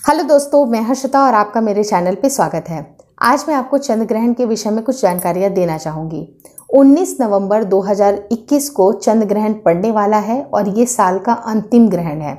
Hello दोस्तों, मैं हर्षिता और आपका मेरे चैनल पे स्वागत है। आज मैं आपको चंद्र ग्रहण के विषय में कुछ जानकारियां देना चाहूँगी। 19 नवंबर 2021 को चंद्र ग्रहण पड़ने वाला है और ये साल का अंतिम ग्रहण है।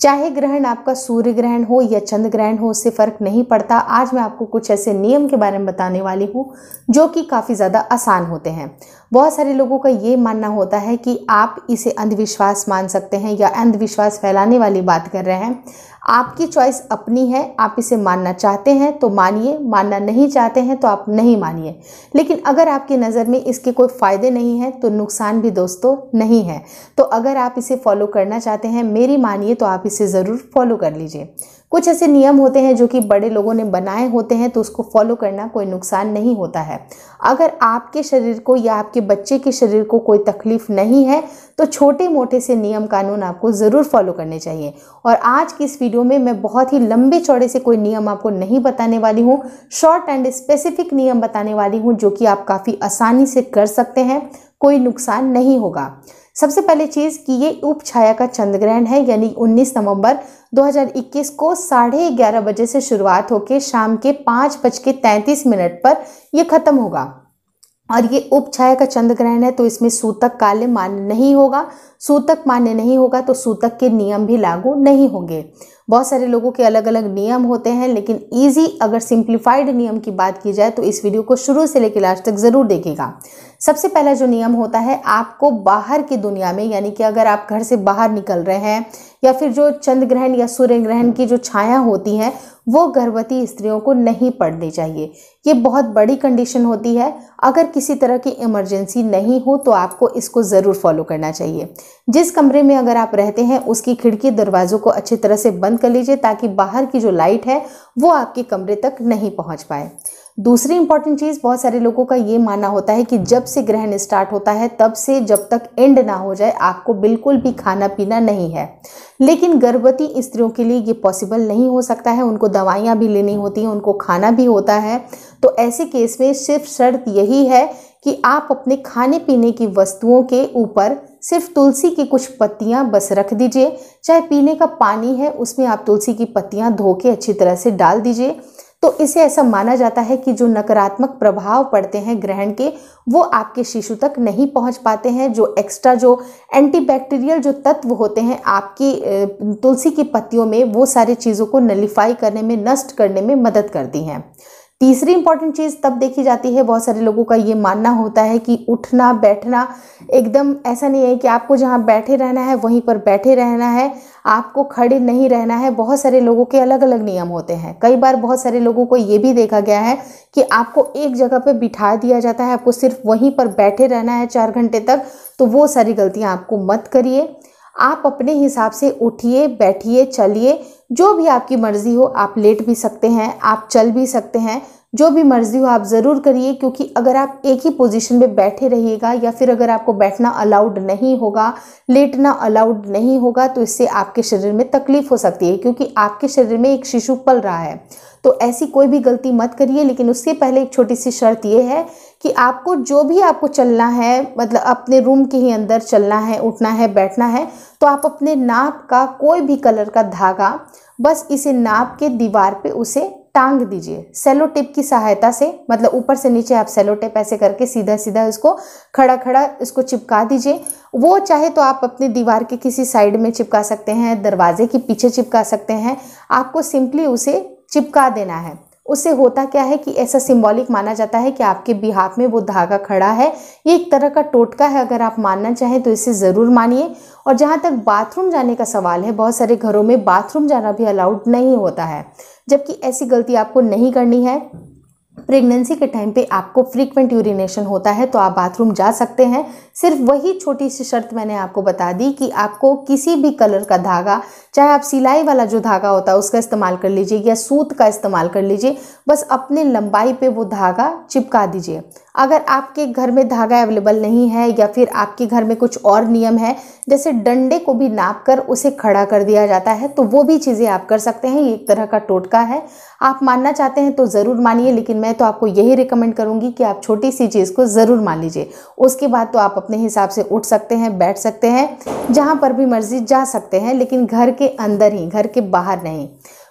चाहे ग्रहण आपका सूर्य ग्रहण हो या चंद्र ग्रहण हो, उससे फर्क नहीं पड़ता। आज मैं आपको कुछ ऐसे नियम के बारे में बताने वाली हूँ जो कि काफ़ी ज़्यादा आसान होते हैं। बहुत सारे लोगों का ये मानना होता है कि आप इसे अंधविश्वास मान सकते हैं या अंधविश्वास फैलाने वाली बात कर रहे हैं। आपकी चॉइस अपनी है, आप इसे मानना चाहते हैं तो मानिए, मानना नहीं चाहते हैं तो आप नहीं मानिए। लेकिन अगर आपकी नज़र में इसके कोई फ़ायदे नहीं हैं तो नुकसान भी दोस्तों नहीं है। तो अगर आप इसे फॉलो करना चाहते हैं, मेरी मानिए, तो आप इसे ज़रूर फॉलो कर लीजिए। कुछ ऐसे नियम होते हैं जो कि बड़े लोगों ने बनाए होते हैं, तो उसको फॉलो करना कोई नुकसान नहीं होता है। अगर आपके शरीर को या आपके बच्चे के शरीर को कोई तकलीफ नहीं है तो छोटे मोटे से नियम कानून आपको ज़रूर फॉलो करने चाहिए। और आज की इस वीडियो में मैं बहुत ही लंबे चौड़े से कोई नियम आपको नहीं बताने वाली हूँ, शॉर्ट एंड स्पेसिफिक नियम बताने वाली हूँ जो कि आप काफ़ी आसानी से कर सकते हैं, कोई नुकसान नहीं होगा। सबसे पहले चीज़ कि ये उप छाया का चंद्र ग्रहण है, यानी 19 नवंबर 2021 को 11:30 बजे से शुरुआत होकर शाम के 5:33 पर यह खत्म होगा। और ये उप छाया का चंद्र ग्रहण है तो इसमें सूतक काल मान्य नहीं होगा। सूतक मान्य नहीं होगा तो सूतक के नियम भी लागू नहीं होंगे। बहुत सारे लोगों के अलग अलग नियम होते हैं, लेकिन इजी अगर सिंप्लीफाइड नियम की बात की जाए तो इस वीडियो को शुरू से लेकर लास्ट तक ज़रूर देखिएगा। सबसे पहला जो नियम होता है, आपको बाहर की दुनिया में, यानी कि अगर आप घर से बाहर निकल रहे हैं या फिर जो चंद्र ग्रहण या सूर्य ग्रहण की जो छाया होती है वो गर्भवती स्त्रियों को नहीं पड़नी चाहिए। ये बहुत बड़ी कंडीशन होती है। अगर किसी तरह की इमरजेंसी नहीं हो तो आपको इसको ज़रूर फॉलो करना चाहिए। जिस कमरे में अगर आप रहते हैं उसकी खिड़की दरवाज़ों को अच्छी तरह से बंद कर लीजिए ताकि बाहर की जो लाइट है वो आपके कमरे तक नहीं पहुंच पाए। दूसरी इंपॉर्टेंट चीज़, बहुत सारे लोगों का ये मानना होता है कि जब से ग्रहण स्टार्ट होता है तब से जब तक एंड ना हो जाए आपको बिल्कुल भी खाना पीना नहीं है। लेकिन गर्भवती स्त्रियों के लिए ये पॉसिबल नहीं हो सकता है। उनको दवाइयाँ भी लेनी होती हैं, उनको खाना भी होता है। तो ऐसे केस में सिर्फ शर्त यही है कि आप अपने खाने पीने की वस्तुओं के ऊपर सिर्फ तुलसी की कुछ पत्तियां बस रख दीजिए। चाहे पीने का पानी है उसमें आप तुलसी की पत्तियां धो के अच्छी तरह से डाल दीजिए। तो इसे ऐसा माना जाता है कि जो नकारात्मक प्रभाव पड़ते हैं ग्रहण के वो आपके शिशु तक नहीं पहुंच पाते हैं। जो एक्स्ट्रा जो एंटीबैक्टीरियल जो तत्व होते हैं आपकी तुलसी की पत्तियों में, वो सारी चीज़ों को नलिफाई करने में, नष्ट करने में मदद करती हैं। तीसरी इंपॉर्टेंट चीज़ तब देखी जाती है, बहुत सारे लोगों का ये मानना होता है कि उठना बैठना एकदम ऐसा नहीं है कि आपको जहाँ बैठे रहना है वहीं पर बैठे रहना है, आपको खड़े नहीं रहना है। बहुत सारे लोगों के अलग अलग नियम होते हैं। कई बार बहुत सारे लोगों को ये भी देखा गया है कि आपको एक जगह पर बिठा दिया जाता है, आपको सिर्फ वहीं पर बैठे रहना है 4 घंटे तक। तो वो सारी गलतियाँ आपको मत करिए। आप अपने हिसाब से उठिए, बैठिए, चलिए, जो भी आपकी मर्ज़ी हो। आप लेट भी सकते हैं, आप चल भी सकते हैं, जो भी मर्ज़ी हो आप ज़रूर करिए। क्योंकि अगर आप एक ही पोजीशन में बैठे रहिएगा या फिर अगर आपको बैठना अलाउड नहीं होगा, लेटना अलाउड नहीं होगा, तो इससे आपके शरीर में तकलीफ़ हो सकती है, क्योंकि आपके शरीर में एक शिशु पल रहा है। तो ऐसी कोई भी गलती मत करिए। लेकिन उससे पहले एक छोटी सी शर्त ये है कि आपको जो भी आपको चलना है, मतलब अपने रूम के ही अंदर चलना है, उठना है, बैठना है, तो आप अपने नाप का कोई भी कलर का धागा बस इसे नाप के दीवार पे उसे टांग दीजिए सेलो टेप की सहायता से। मतलब ऊपर से नीचे आप सेलो टेप ऐसे करके सीधा सीधा इसको खड़ा खड़ा इसको चिपका दीजिए। वो चाहे तो आप अपनी दीवार के किसी साइड में चिपका सकते हैं, दरवाजे के पीछे चिपका सकते हैं। आपको सिंपली उसे चिपका देना है। उससे होता क्या है कि ऐसा सिंबॉलिक माना जाता है कि आपके बिहाफ में वो धागा खड़ा है। ये एक तरह का टोटका है, अगर आप मानना चाहें तो इसे ज़रूर मानिए। और जहाँ तक बाथरूम जाने का सवाल है, बहुत सारे घरों में बाथरूम जाना भी अलाउड नहीं होता है, जबकि ऐसी गलती आपको नहीं करनी है। प्रेगनेंसी के टाइम पे आपको फ्रीक्वेंट यूरिनेशन होता है तो आप बाथरूम जा सकते हैं। सिर्फ वही छोटी सी शर्त मैंने आपको बता दी कि आपको किसी भी कलर का धागा, चाहे आप सिलाई वाला जो धागा होता है उसका इस्तेमाल कर लीजिए या सूत का इस्तेमाल कर लीजिए, बस अपने लंबाई पे वो धागा चिपका दीजिए। अगर आपके घर में धागा अवेलेबल नहीं है या फिर आपके घर में कुछ और नियम है, जैसे डंडे को भी नाप कर उसे खड़ा कर दिया जाता है, तो वो भी चीज़ें आप कर सकते हैं। ये एक तरह का टोटका है। आप मानना चाहते हैं तो ज़रूर मानिए, लेकिन मैं तो आपको यही रिकमेंड करूंगी कि आप छोटी सी चीज़ को ज़रूर मान लीजिए। उसके बाद तो आप अपने हिसाब से उठ सकते हैं, बैठ सकते हैं, जहाँ पर भी मर्जी जा सकते हैं, लेकिन घर के अंदर ही, घर के बाहर नहीं।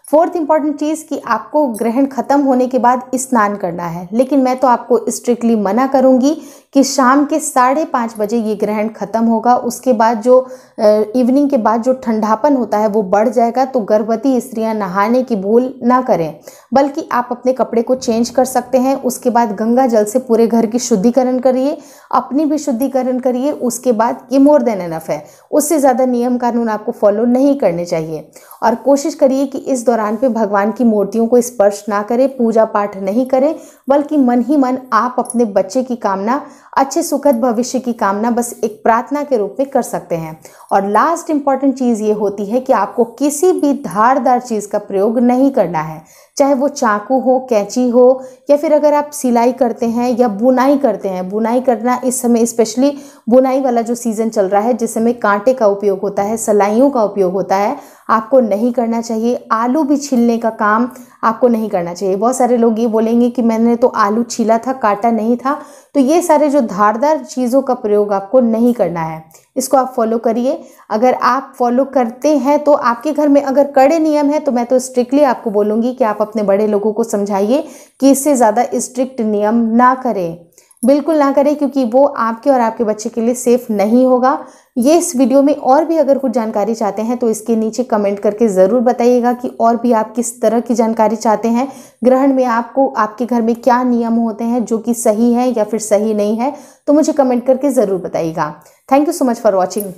फोर्थ इंपॉर्टेंट चीज़ कि आपको ग्रहण खत्म होने के बाद स्नान करना है, लेकिन मैं तो आपको स्ट्रिक्टली मना करूंगी कि शाम के 5:30 बजे ये ग्रहण खत्म होगा। उसके बाद जो इवनिंग के बाद जो ठंडापन होता है वो बढ़ जाएगा। तो गर्भवती स्त्रियां नहाने की भूल ना करें, बल्कि आप अपने कपड़े को चेंज कर सकते हैं। उसके बाद गंगा जल से पूरे घर की शुद्धिकरण करिए, अपनी भी शुद्धिकरण करिए। उसके बाद ये मोर देन एनफ है, उससे ज़्यादा नियम कानून आपको फॉलो नहीं करने चाहिए। और कोशिश करिए कि इस दौरान पे भगवान की मूर्तियों को स्पर्श ना करें, पूजा पाठ नहीं करें, बल्कि मन ही मन आप अपने बच्चे की कामना, अच्छे सुखद भविष्य की कामना बस एक प्रार्थना के रूप में कर सकते हैं। और लास्ट इंपॉर्टेंट चीज़ ये होती है कि आपको किसी भी धारदार चीज़ का प्रयोग नहीं करना है, चाहे वो चाकू हो, कैंची हो, या फिर अगर आप सिलाई करते हैं या बुनाई करते हैं। बुनाई करना इस समय, स्पेशली बुनाई वाला जो सीज़न चल रहा है, जिस समय कांटे का उपयोग होता है, सलाइयों का उपयोग होता है, आपको नहीं करना चाहिए। आलू भी छीलने का काम आपको नहीं करना चाहिए। बहुत सारे लोग ये बोलेंगे कि मैंने तो आलू छीला था, काटा नहीं था। तो ये सारे जो धारदार चीज़ों का प्रयोग आपको नहीं करना है, इसको आप फॉलो करिए। अगर आप फॉलो करते हैं तो आपके घर में अगर कड़े नियम है, तो मैं तो स्ट्रिक्टली आपको बोलूँगी कि आप अपने बड़े लोगों को समझाइए कि इससे ज़्यादा स्ट्रिक्ट नियम ना करें, बिल्कुल ना करें, क्योंकि वो आपके और आपके बच्चे के लिए सेफ नहीं होगा। ये इस वीडियो में और भी अगर कुछ जानकारी चाहते हैं तो इसके नीचे कमेंट करके ज़रूर बताइएगा कि और भी आप किस तरह की जानकारी चाहते हैं। ग्रहण में आपको आपके घर में क्या नियम होते हैं जो कि सही है या फिर सही नहीं है, तो मुझे कमेंट करके ज़रूर बताइएगा। Thank you so much for watching.